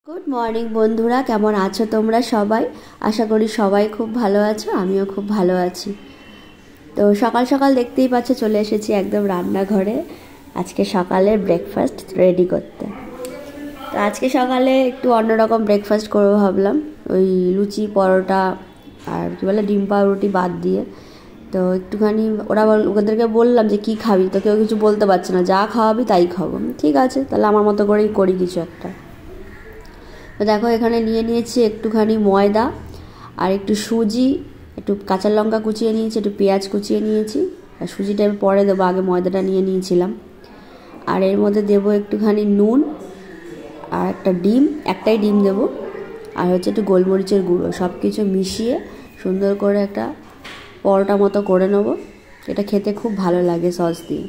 Good morning বন্ধুরা, কেমন আছো তোমরা সবাই? আশা করি সবাই খুব ভালো আছো, আমিও খুব ভালো আছি। তো সকাল সকাল দেখতেই পাচ্ছ চলে এসেছি একদম রান্নাঘরে আজকে সকালের ব্রেকফাস্ট রেডি করতে। তো আজকে সকালে একটু অন্যরকম ব্রেকফাস্ট করবো ভাবলাম, ওই লুচি পরোটা আর কী বলে ডিম পাউরুটি বাদ দিয়ে। তো একটুখানি ওদেরকে বললাম যে কী খাবি, তো কেউ কিছু বলতে পারছে না, যা খাওয়াবি তাই খাবো। ঠিক আছে, তাহলে আমার মতো করেই করি কিছু একটা। তো দেখো এখানে নিয়ে নিয়েছি একটুখানি ময়দা আর একটু সুজি, একটু কাঁচা লঙ্কা কুচিয়ে নিয়েছি, একটু পেঁয়াজ কুচিয়ে নিয়েছি। আর সুজিটা আমি পরে দেবো, আগে ময়দাটা নিয়ে নিয়েছিলাম। আর এর মধ্যে দেবো একটুখানি নুন আর একটা ডিম, একটাই ডিম দেবো। আর হচ্ছে একটু গোলমরিচের গুঁড়ো, সব কিছু মিশিয়ে সুন্দর করে একটা পরোটা মতো করে নেবো। এটা খেতে খুব ভালো লাগে সস দিয়ে।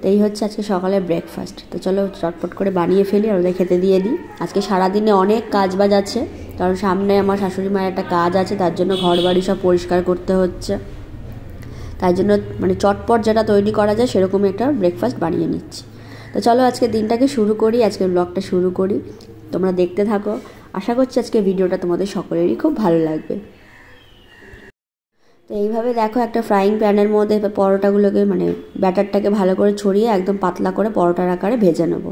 তো এই হচ্ছে আজকে সকালের ব্রেকফাস্ট। তো চলো চটপট করে বানিয়ে ফেলি আর ওদের খেতে দিয়ে দিই। আজকে সারাদিনে অনেক কাজ বাজ আছে, কারণ সামনে আমার শাশুড়ি মায়ের একটা কাজ আছে, তার জন্য ঘর বাড়ি সব পরিষ্কার করতে হচ্ছে। তাই জন্য মানে চটপট যেটা তৈরি করা যায় সেরকমই একটা ব্রেকফাস্ট বানিয়ে নিচ্ছি। তো চলো আজকে দিনটাকে শুরু করি, আজকে ব্লগটা শুরু করি। তোমরা দেখতে থাকো, আশা করছি আজকে ভিডিওটা তোমাদের সকলেরই খুব ভালো লাগবে। তো এইভাবে দেখো একটা ফ্রাইং প্যানের মধ্যে পরোটাগুলোকে মানে ব্যাটারটাকে ভালো করে ছড়িয়ে একদম পাতলা করে পরোটার আকারে ভেজে নেব।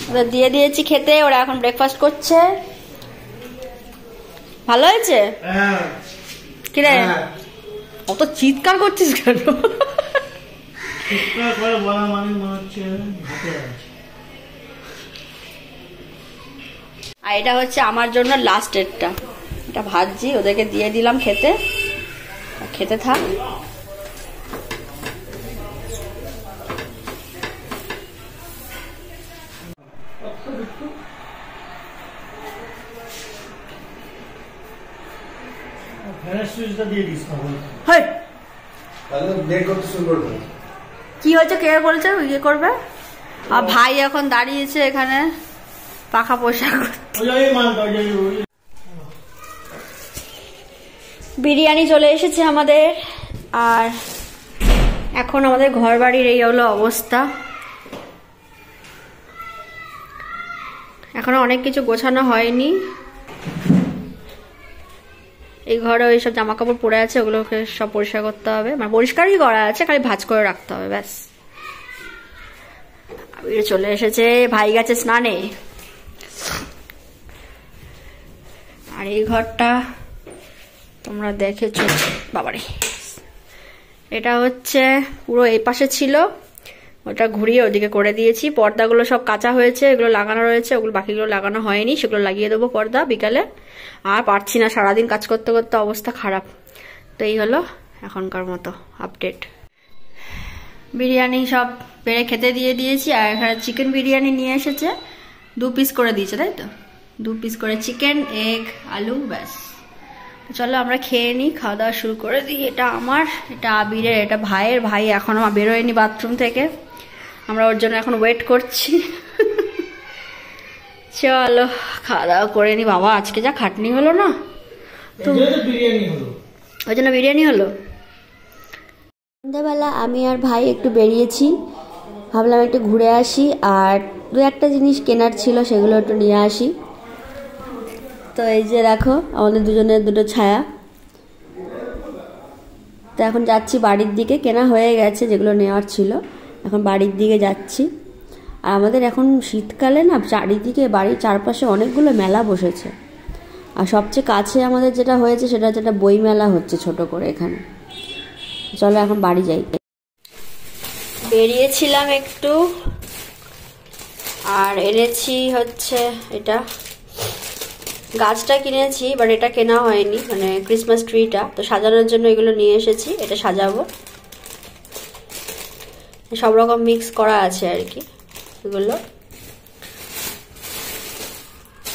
ওদের দিয়ে দিয়েছি খেতে, ওরা এখন ব্রেকফাস্ট করছে। ভালো হয়েছে? কিরে অত চিৎকার করছিস কেন? আর এটা হচ্ছে আমার জন্য লাস্টেরটা, এটা ভাজছি, ওদেরকে দিয়ে দিলাম খেতে, খেতে থাক। কি হয়েছে কে বলছে ইয়ে করবে? আর ভাই এখন দাঁড়িয়েছে এখানে পাখা পোশাক। বিরিয়ানি চলে এসেছে আমাদের, আর এখন আমাদের ঘর বাড়ির এই হলো অবস্থা। এখনো অনেক কিছু গোছানো হয়নি। এই ঘরে ওই সব জামা কাপড় পরে আছে, ওগুলোকে সব পরিষ্কার করতে হবে, মানে পরিষ্কারই করা আছে, খালি ভাঁজ করে রাখতে হবে ব্যাস। চলে এসেছে, ভাই গেছে স্নানে। আর এই ঘরটা তোমরা দেখেছো বাবারে, এটা হচ্ছে পুরো এই পাশে ছিল, ওটা ঘুরিয়ে ওদিকে করে দিয়েছি। পর্দাগুলো সব কাঁচা হয়েছে, এগুলো লাগানো রয়েছে, ওগুলো বাকিগুলো লাগানো হয়নি, সেগুলো লাগিয়ে দেবো পর্দা বিকালে। আর পারছি না, সারাদিন কাজ করতে করতে অবস্থা খারাপ। তো এই হলো এখনকার মতো আপডেট। বিরিয়ানি সব বেড়ে খেতে দিয়ে দিয়েছি, আর এখানে চিকেন বিরিয়ানি নিয়ে এসেছে, 2 পিস করে দিয়েছে, তাই তো 2 পিস করে চিকেন, এগ, আলু, ব্যাস। চলো আমরা খেয়ে নিই, খাওয়া দাওয়া শুরু করে দিই। এটা আমার, এটা আবিরের, এটা ভাইয়ের। ভাই এখনো বেরোয়নি বাথরুম থেকে, আমরা ওর জন্য এখন ওয়েট করছি। চলো খাওয়া দাওয়া করে নি। বাবা আজকে যা খাটনি হলো না, তো ওই জন্য বিরিয়ানি হলো। সন্ধ্যাবেলা আমি আর ভাই একটু বেরিয়েছি, ভাবলাম একটু ঘুরে আসি, আর 2-1টা জিনিস কেনার ছিল, সেগুলো একটু নিয়ে আসি। তো এই যে দেখো আমাদের দুজনের দুটো ছায়া। তো এখন যাচ্ছি বাড়ির দিকে, কেনা হয়ে গেছে যেগুলো নেওয়ার ছিল, এখন বাড়ির দিকে যাচ্ছি। আর আমাদের এখন শীতকালে না চারিদিকে বাড়ির চারপাশে অনেকগুলো মেলা বসেছে, আর সবচেয়ে কাছে আমাদের যেটা হয়েছে সেটা হচ্ছে একটা বই মেলা হচ্ছে ছোট করে এখানে। চলো এখন বাড়ি যাই। বেরিয়েছিলাম একটু, আর এনেছি হচ্ছে এটা গাছটা কিনেছি, বাট এটা কেনা হয়নি, মানে ক্রিসমাস ট্রিটা। তো সাজানোর জন্য এগুলো নিয়ে এসেছি, এটা সাজাবো। সব রকম মিক্স করা আছে আর কি এগুলো।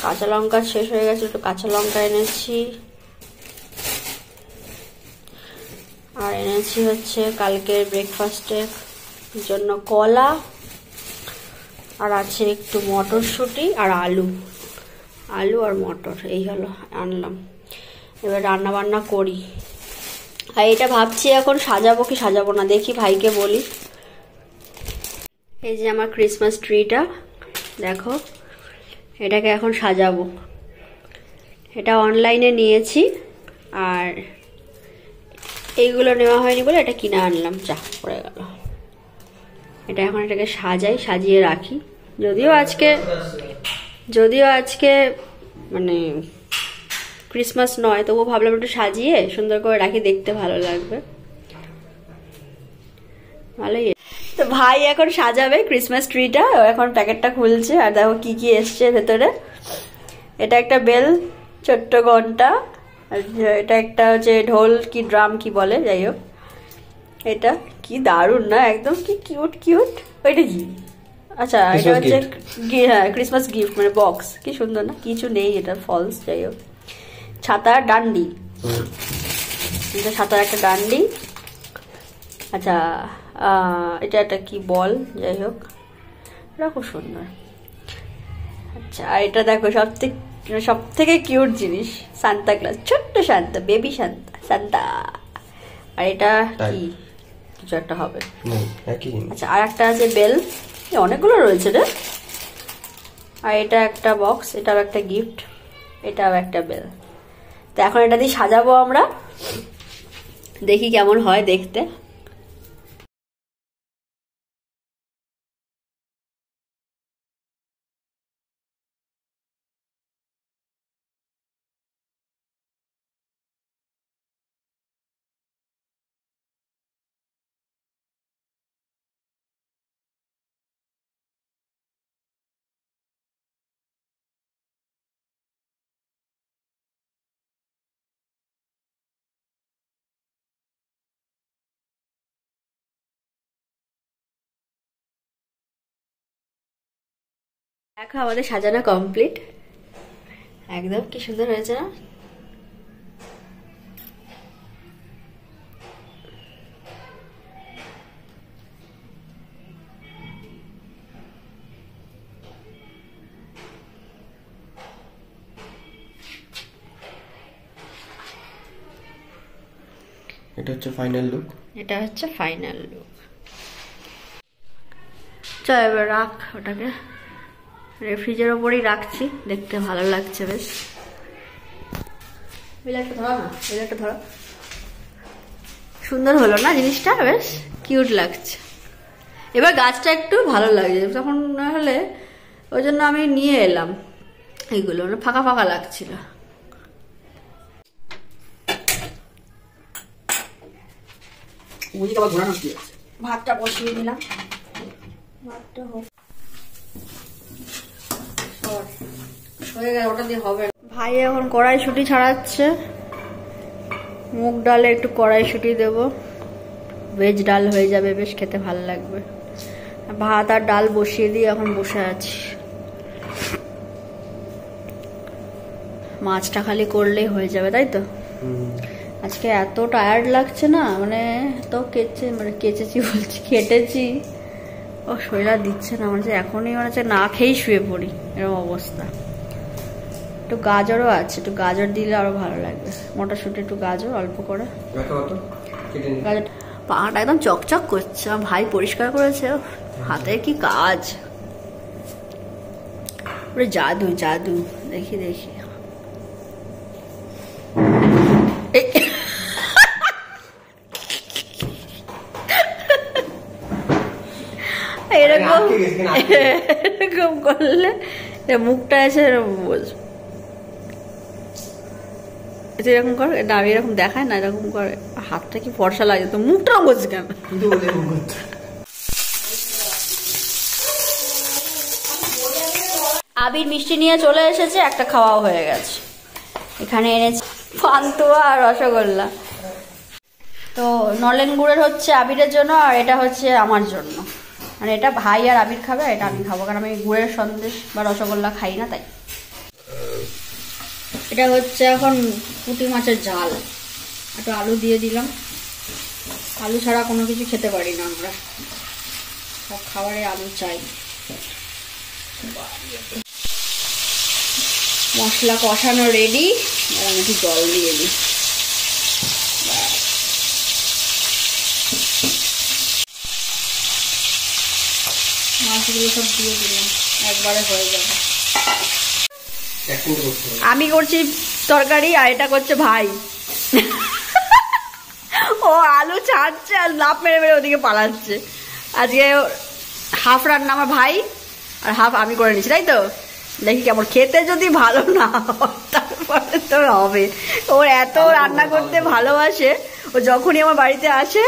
কাঁচা লঙ্কা শেষ হয়ে গেছে, একটু কাঁচা লঙ্কা এনেছি। আর এনেছি হচ্ছে কালকের ব্রেকফাস্টের জন্য কলা, আর আছে একটু মটরশুঁটি আর আলু আর মটর, এই হলো আনলাম। এবার রান্না বান্না করি। আর এটা ভাবছি এখন সাজাবো কি সাজাবো না, দেখি ভাইকে বলি। এই যে আমার ক্রিসমাস ট্রিটা দেখো, এটাকে এখন সাজাবো। এটা অনলাইনে নিয়েছি, আর এইগুলো নেওয়া হয়নি বলে এটা কিনে আনলাম, যা পড়ে গেল। এটা এখন এটাকে সাজিয়ে রাখি। যদিও আজকে মানে ক্রিসমাস নয়, তবুও ভাবলাম একটু সাজিয়ে সুন্দর করে রাখি, দেখতে ভালো লাগবে। ভালোই। তো ভাই এখন সাজাবে ক্রিসমাস ট্রিটা, এখন প্যাকেটটা খুলছে। আর দেখো কি কি এসছে ভেতরে। এটা একটা বেল, ছোট্ট ঘন্টা, আর এটা একটা হচ্ছে ঢোল কি ড্রাম কি বলে, যাই হোক। এটা কি দারুণ না, একদম কি কিউট কিউট। ওইটা কি? আচ্ছা, এটা হচ্ছে হ্যাঁ ক্রিসমাস গিফট, মানে বক্স। কি সুন্দর না, কিছু নেই এটা, ফলস। যাই হোক, ছাতার ডান্ডি, এটা ছাতার একটা ডান্ডি। আচ্ছা, এটা একটা কি বল, যাই হোক, এটা খুব সুন্দর। আচ্ছা, আর এটা দেখো সব থেকে কিউট জিনিস, সান্তা ক্লাস, ছোট্ট সান্তা, বেবি সান্তা। আর এটা কি কিছু একটা হবে। আচ্ছা, আর একটা আছে বেল, অনেকগুলো রয়েছে রে। আর এটা একটা বক্স, এটাও একটা গিফট, এটাও একটা বেল। তো এখন এটা দিয়ে সাজাবো আমরা, দেখি কেমন হয় দেখতে। দেখো আমাদের সাজানো কমপ্লিট, একদম কি সুন্দর হয়েছে না। এটা হচ্ছে ফাইনাল লুক। চল এবার রাখ ওটাকে, রেফ্রিজের ওপরেই রাখছি, দেখতে ভালো লাগছে বেশ। একটা ধরো না, একটা ধরো, সুন্দর হলো না জিনিসটা, বেশ কিউট লাগছে। এবার গাছটা একটু ভালো লাগছে, তখন না হলে ওই জন্য আমি নিয়ে এলাম এইগুলো, মানে ফাঁকা ফাঁকা লাগছিল। ভাতটা বসিয়ে দিলাম, ভাতটা হোক, হয়ে গেল, ওটা দিয়ে হবে। ভাই এখন কড়াইশুঁটি ছাড়াচ্ছে, মুগ ডালে একটু কড়াইশুঁটি দেবো, ভেজ ডাল হয়ে যাবে, বেশ খেতে ভালো লাগবে। ভাত আর ডাল বসিয়ে দিয়ে এখন বসে আছি। মাছটা খালি করলেই হয়ে যাবে, তাই তো? আজকে এত টায়ার্ড লাগছে না, মানে তো খেটেছি, ও শরীর দিচ্ছে না, মানে এখনই মানে না খেয়েই শুয়ে পড়ি, এরকম অবস্থা। একটু গাজরও আছে, একটু গাজর দিলে আরো ভালো লাগবে, মটরশুঁটি একটু গাজর অল্প করে। গাজর পাহাড়টা একদম চকচক করছে, আমার ভাই পরিষ্কার করেছে, হাতের কি কাজ, জাদু জাদু। দেখি দেখি, এরকম করলে মুখটা এসে এরকম বলছো, এরকম করে না, আমি এরকম দেখায় না, এরকম করে, হাতটা কি ফর্সা লাগে, তো মুখটা বলছে কেন। আবির মিষ্টি নিয়ে চলে এসেছে, একটা খাওয়াও হয়ে গেছে। এখানে এনেছে পান্তুয়া আর রসগোল্লা। তো নলেন গুড়ের হচ্ছে আবিরের জন্য, আর এটা হচ্ছে আমার জন্য, মানে এটা ভাই আর আবির খাবে, এটা আমি খাবো, কারণ আমি গুড়ের সন্দেশ বা রসগোল্লা খাই না, তাই। এটা হচ্ছে এখন পুঁটি মাছের ঝাল, একটু আলু দিয়ে দিলাম, আলু ছাড়া কোনো কিছু খেতে পারি না আমরা, সব খাবারে আলু চাই। মশলা কষানো রেডি, আর আমি একটু জল দিয়ে দিই। মাছগুলো সব দিয়ে দিলাম, একবারে হয়ে যাবে। আমি করছি তরকারি আর এটা করছে ভাই। ও আলু ছাড়ছে আর লাফ মেরে মেরে ওদিকে পালাচ্ছে। আজকে হাফ রান্না আমার ভাই আর হাফ আমি করে নিচ্ছি, তাই তো? দেখি কেমন, খেতে যদি ভালো না হয় তারপরে তো হবে। ওর এত রান্না করতে ভালোবাসে, ও যখনই আমার বাড়িতে আসে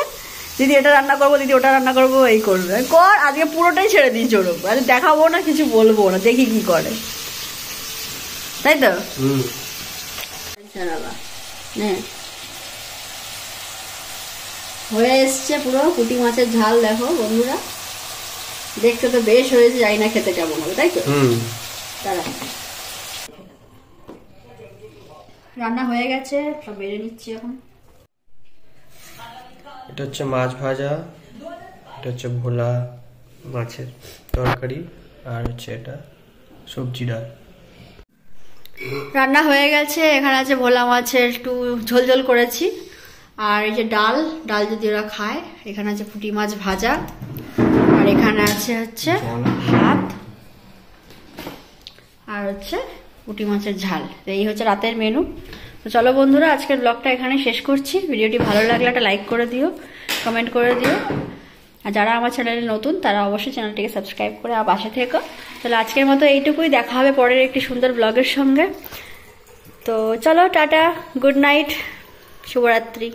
দিদি এটা রান্না করবো, দিদি ওটা রান্না করবো, এই করবে কর। আজকে পুরোটাই ছেড়ে দিয়েছি ওর উপর, আজকে দেখাবো না, কিছু বলবো না, দেখি কি করে, তাই তো? হয়ে এসছে পুরো পুঁটি মাছের ঝাল। দেখো বন্ধুরা, দেখতে তো বেশ হয়েছে, যাই না খেতে কেমন হবে, তাই তো? দাঁড়া, রান্না হয়ে গেছে, সব বেড়ে নিচ্ছি এখন। এটা হচ্ছে মাছ ভাজা, এটা হচ্ছে ভোলা মাছের তরকারি, আর হচ্ছে এটা সবজি ডাল। রান্না হয়ে গেছে, এখানে আছে ভোলা মাছের একটু ঝোল ঝোল করেছি, আর এই যে ডাল, ডাল যদি ওরা খায়। এখানে আছে পুঁটি মাছ ভাজা, আর এখানে আছে হচ্ছে ভাত, আর হচ্ছে পুঁটি মাছের ঝাল। এই হচ্ছে রাতের মেনু। তো চলো বন্ধুরা, আজকের ব্লগটা এখানে শেষ করছি। ভিডিওটি ভালো লাগলে একটা লাইক করে দিও, কমেন্ট করে দিও, আর যারা আমার চ্যানেলে নতুন তারা অবশ্যই চ্যানেলটিকে সাবস্ক্রাইব করে আর পাশে থেকো। তাহলে আজকের মতো এইটুকুই, দেখা হবে পরের একটি সুন্দর ব্লগের সঙ্গে। তো চলো, টাটা, গুড নাইট, শুভরাত্রি।